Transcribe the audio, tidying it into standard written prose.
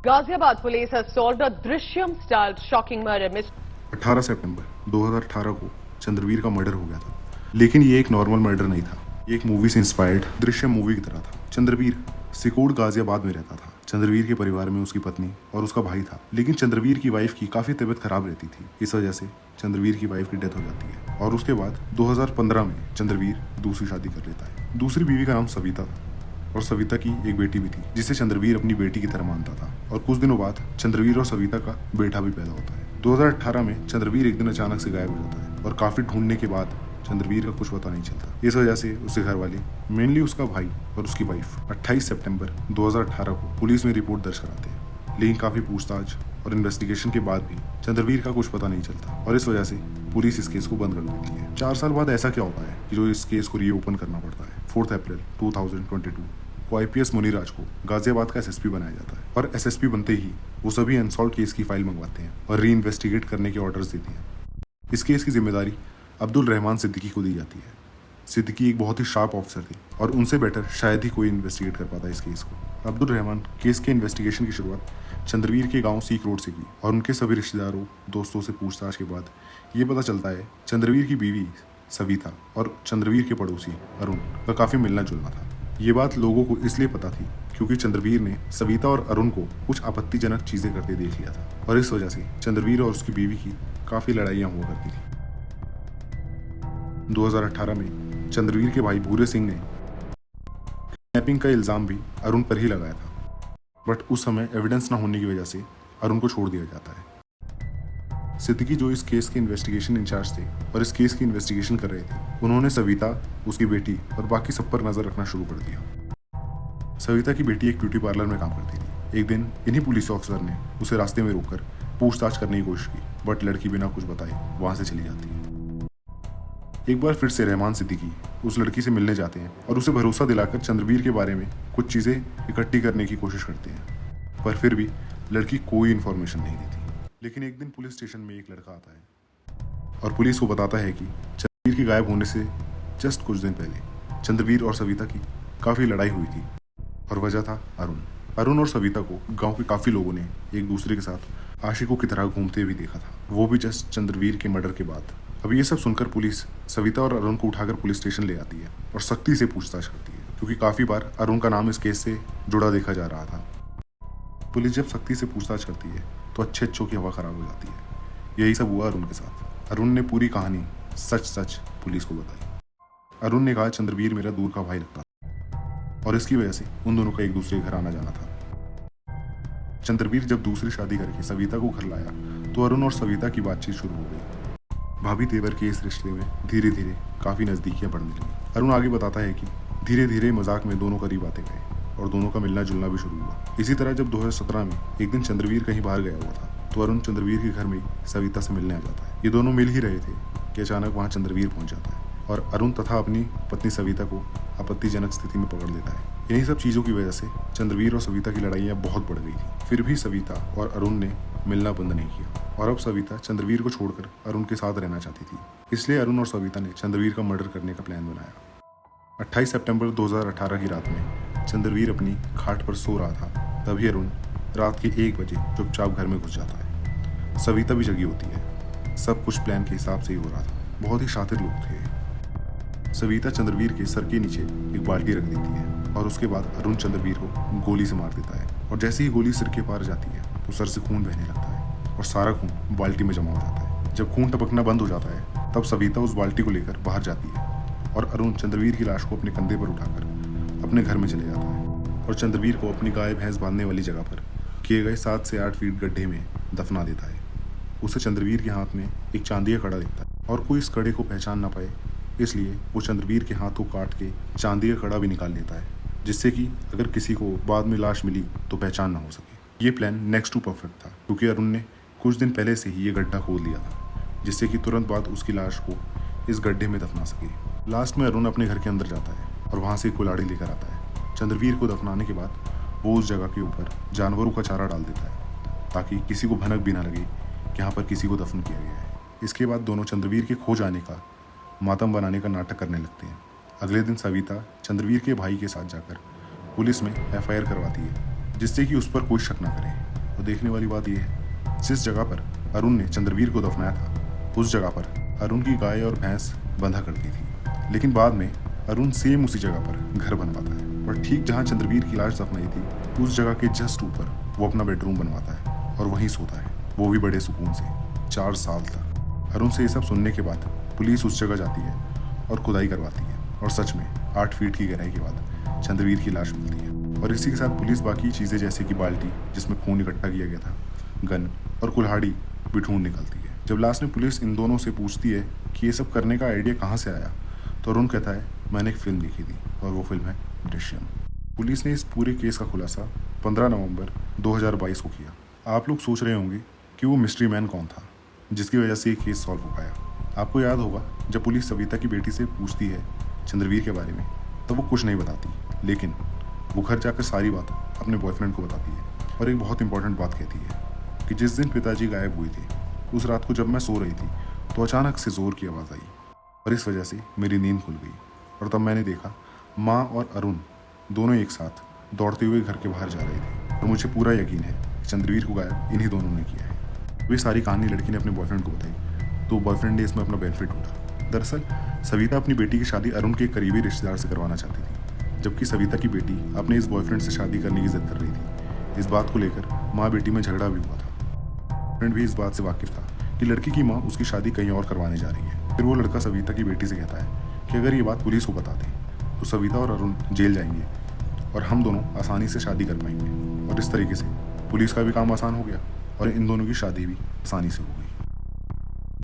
Ghaziabad police has solved a Drishyam-style shocking murder mystery. 18 सितंबर 2018 को चंद्रवीर का murder हो गया था, लेकिन ये एक नॉर्मल मर्डर नहीं था। ये एक मूवी से इंस्पायर्ड दृश्यम मूवी की तरह था। चंद्रवीर सिकोड़ गाजियाबाद में रहता था। चंद्रवीर के परिवार में उसकी पत्नी और उसका भाई था, लेकिन चंद्रवीर की वाइफ की काफी तबीयत खराब रहती थी। इस वजह से चंद्रवीर की वाइफ की डेथ हो जाती है और उसके बाद 2015 में चंद्रवीर दूसरी शादी कर लेता है। दूसरी बीवी का नाम सविता था और सविता की एक बेटी भी थी, जिसे चंद्रवीर अपनी बेटी की तरह मानता था। और कुछ दिनों बाद चंद्रवीर और सविता का बेटा भी पैदा होता है। 2018 में चंद्रवीर एक दिन अचानक से गायब हो जाता है और काफी ढूंढने के बाद चंद्रवीर का कुछ पता नहीं चलता। इस वजह से उसके घर वाले, मेनली उसका भाई और उसकी वाइफ, 28 सितंबर 2018 को पुलिस में रिपोर्ट दर्ज कराते हैं, लेकिन काफी पूछताछ और इन्वेस्टिगेशन के बाद भी चंद्रवीर का कुछ पता नहीं चलता और इस वजह से पुलिस इस केस को बंद कर देती है। 4 साल बाद ऐसा क्या होता है कि जो इस केस को रीओपन करना पड़ता है। 4 अप्रैल 2022 को आईपीएस मुनिराज को गाजियाबाद का एसएसपी बनाया जाता है और एसएसपी बनते ही वो सभी अनसॉल्व केस की फाइल मंगवाते हैं और री इन्वेस्टिगेट करने के ऑर्डर्स देते हैं। इस केस की जिम्मेदारी अब्दुल रहमान सिद्दीकी को दी जाती है। सिद्दीकी एक बहुत ही शार्प ऑफिसर थे और उनसे बेटर शायद ही कोई इन्वेस्टिगेट कर पाता इस केस को। अब्दुल रहमान केस के इन्वेस्टिगेशन की शुरुआत चंद्रवीर के गांव सीक रोड से की और उनके सभी रिश्तेदारों, दोस्तों से पूछताछ के बाद ये पता चलता है चंद्रवीर की बीवी सविता और चंद्रवीर के पड़ोसी अरुण का काफ़ी मिलना जुलना था। ये बात लोगों को इसलिए पता थी क्योंकि चंद्रवीर ने सविता और अरुण को कुछ आपत्तिजनक चीज़ें करते देख लिया था और इस वजह से चंद्रवीर और उसकी बीवी की काफ़ी लड़ाइयाँ हुआ करती थी। 2018 में चंद्रवीर के भाई भूरे सिंह ने किडनैपिंग का इल्ज़ाम भी अरुण पर ही लगाया था, बट उस समय एविडेंस ना होने की वजह से अरुण को छोड़ दिया जाता है। सिद्दीकी जो इस केस के इन्वेस्टिगेशन इंचार्ज थे और इस केस की इन्वेस्टिगेशन कर रहे थे, उन्होंने सविता, उसकी बेटी और बाकी सब पर नजर रखना शुरू कर दिया। सविता की बेटी एक ब्यूटी पार्लर में काम करती थी। एक दिन इन्हीं पुलिस ऑफिसर ने उसे रास्ते में रोककर पूछताछ करने की कोशिश की, बट लड़की बिना कुछ बताए वहां से चली जाती है। एक बार फिर से रहमान सिद्दीकी उस लड़की से मिलने जाते हैं और उसे भरोसा दिलाकर चंद्रवीर के बारे में कुछ चीज़ें इकट्ठी करने की कोशिश करते हैं, पर फिर भी लड़की कोई इन्फॉर्मेशन नहीं देती। लेकिन एक दिन पुलिस स्टेशन में एक लड़का आता है और पुलिस को बताता है कि चंद्रवीर के गायब होने से जस्ट कुछ दिन पहले चंद्रवीर और सविता की काफ़ी लड़ाई हुई थी और वजह था अरुण और सविता को गाँव के काफ़ी लोगों ने एक दूसरे के साथ आशिकों की तरह घूमते भी देखा था, वो भी जस्ट चंद्रवीर के मर्डर के बाद। अब ये सब सुनकर पुलिस सविता और अरुण को उठाकर पुलिस स्टेशन ले आती है और सख्ती से पूछताछ करती है, क्योंकि काफ़ी बार अरुण का नाम इस केस से जुड़ा देखा जा रहा था। पुलिस जब सख्ती से पूछताछ करती है तो अच्छों की हवा खराब हो जाती है। यही सब हुआ अरुण के साथ। अरुण ने पूरी कहानी सच पुलिस को बताई। अरुण ने कहा चंद्रवीर मेरा दूर का भाई लगता था और इसकी वजह से उन दोनों का एक दूसरे के घर आना जाना था। चंद्रवीर जब दूसरी शादी करके सविता को घर लाया तो अरुण और सविता की बातचीत शुरू हो गई। भाभी तेवर के इस रिश्ते में धीरे धीरे काफ़ी नज़दीकियाँ बढ़ने लगी। अरुण आगे बताता है कि धीरे धीरे मजाक में दोनों करीब आते गए और दोनों का मिलना जुलना भी शुरू हुआ। इसी तरह जब 2017 में एक दिन चंद्रवीर कहीं बाहर गया हुआ था तो अरुण चंद्रवीर के घर में सविता से मिलने आ जाता है। ये दोनों मिल ही रहे थे कि अचानक वहाँ चंद्रवीर पहुँच जाता है और अरुण तथा अपनी पत्नी सविता को आपत्तिजनक स्थिति में पकड़ लेता है। इन्हीं सब चीज़ों की वजह से चंद्रवीर और सविता की लड़ाइयाँ बहुत बढ़ गई थी। फिर भी सविता और अरुण ने मिलना बंद नहीं किया और अब सविता चंद्रवीर को छोड़कर अरुण के साथ रहना चाहती थी। इसलिए अरुण और सविता ने चंद्रवीर का मर्डर करने का प्लान बनाया। 28 सितंबर 2018 की रात में चंद्रवीर अपनी खाट पर सो रहा था, तभी अरुण रात के 1 बजे चुपचाप घर में घुस जाता है। सविता भी जगी होती है। सब कुछ प्लान के हिसाब से ही हो रहा था। बहुत ही शातिर लोग थे। सविता चंद्रवीर के सर के नीचे एक बाल्टी रख देती है और उसके बाद अरुण चंद्रवीर को गोली से मार देता है और जैसे ही गोली सिर के पार जाती है तो सर से खून बहने लगता है और सारा खून बाल्टी में जमा हो जाता है। जब खून टपकना बंद हो जाता है तब सविता उस बाल्टी को लेकर बाहर जाती है और अरुण चंद्रवीर की लाश को अपने कंधे पर उठाकर अपने घर में चले जाता है और चंद्रवीर को अपनी गाय भैंस बांधने वाली जगह पर किए गए 7 से 8 फीट गड्ढे में दफना देता है। उसे चंद्रवीर के हाथ में एक चांदी का कड़ा दिखता है और कोई इस कड़े को पहचान ना पाए, इसलिए वो चंद्रवीर के हाथों काट के चांदी का कड़ा भी निकाल लेता है, जिससे कि अगर किसी को बाद में लाश मिली तो पहचान ना हो सके। ये प्लान नेक्स्ट टू परफेक्ट था, क्योंकि अरुण ने कुछ दिन पहले से ही ये गड्ढा खोद लिया था, जिससे कि तुरंत बाद उसकी लाश को इस गड्ढे में दफना सके। लास्ट में अरुण अपने घर के अंदर जाता है और वहाँ से एक कुल्हाड़ी लेकर आता है। चंद्रवीर को दफनाने के बाद वो उस जगह के ऊपर जानवरों का चारा डाल देता है ताकि किसी को भनक भी ना लगे कि यहाँ पर किसी को दफन किया गया है। इसके बाद दोनों चंद्रवीर के खो जाने का मातम बनाने का नाटक करने लगते हैं। अगले दिन सविता चंद्रवीर के भाई के साथ जाकर पुलिस में एफआईआर करवाती है, जिससे कि उस पर कोई शक ना करे। और देखने वाली बात यह है, जिस जगह पर अरुण ने चंद्रवीर को दफनाया था उस जगह पर अरुण की गाय और भैंस बंधा करती थी। लेकिन बाद में अरुण सेम उसी जगह पर घर बनवाता है और ठीक जहाँ चंद्रवीर की लाश दफनाई थी उस जगह के जस्ट ऊपर वो अपना बेडरूम बनवाता है और वहीं सोता है, वो भी बड़े सुकून से 4 साल तक। अरुण से ये सब सुनने के बाद पुलिस उस जगह जाती है और खुदाई करवाती है और सच में 8 फीट की गहराई के बाद चंद्रवीर की लाश मिलती है। और इसी के साथ पुलिस बाकी चीज़ें जैसे कि बाल्टी जिसमें खून इकट्ठा किया गया था, गन और कुल्हाड़ी भी ढूंढ निकलती है। जब लास्ट में पुलिस इन दोनों से पूछती है कि ये सब करने का आइडिया कहाँ से आया तो अरुण कहता है, मैंने एक फिल्म देखी थी और वो फिल्म है दृश्यम। पुलिस ने इस पूरे केस का खुलासा 15 नवंबर 2022 को किया। आप लोग सोच रहे होंगे कि वो मिस्ट्री मैन कौन था जिसकी वजह से ये केस सॉल्व हो पाया। आपको याद होगा जब पुलिस सविता की बेटी से पूछती है चंद्रवीर के बारे में तो वो कुछ नहीं बताती, लेकिन वो घर जाकर सारी बात अपने बॉयफ्रेंड को बताती है और एक बहुत इंपॉर्टेंट बात कहती है कि जिस दिन पिताजी गायब हुए थे उस रात को जब मैं सो रही थी तो अचानक से ज़ोर की आवाज़ आई और इस वजह से मेरी नींद खुल गई और तब मैंने देखा माँ और अरुण दोनों एक साथ दौड़ते हुए घर के बाहर जा रहे थे और मुझे पूरा यकीन है कि चंद्रवीर को गायब इन्हीं दोनों ने किया है। वे सारी कहानी लड़की ने अपने बॉयफ्रेंड को बताई तो बॉयफ्रेंड ने इसमें अपना बेनिफिट उठा। दरअसल सविता अपनी बेटी की शादी अरुण के करीबी रिश्तेदार से करवाना चाहती थी, जबकि सविता की बेटी अपने इस बॉयफ्रेंड से शादी करने की जिद कर रही थी। इस बात को लेकर माँ बेटी में झगड़ा भी हुआ था। फ्रेंड भी इस बात से वाकिफ था कि लड़की की माँ उसकी शादी कहीं और करवाने जा रही है। फिर वो लड़का सविता की बेटी से कहता है कि अगर ये बात पुलिस को बता दें तो सविता और अरुण जेल जाएंगे और हम दोनों आसानी से शादी कर पाएंगे। और इस तरीके से पुलिस का भी काम आसान हो गया और इन दोनों की शादी भी आसानी से हो गई।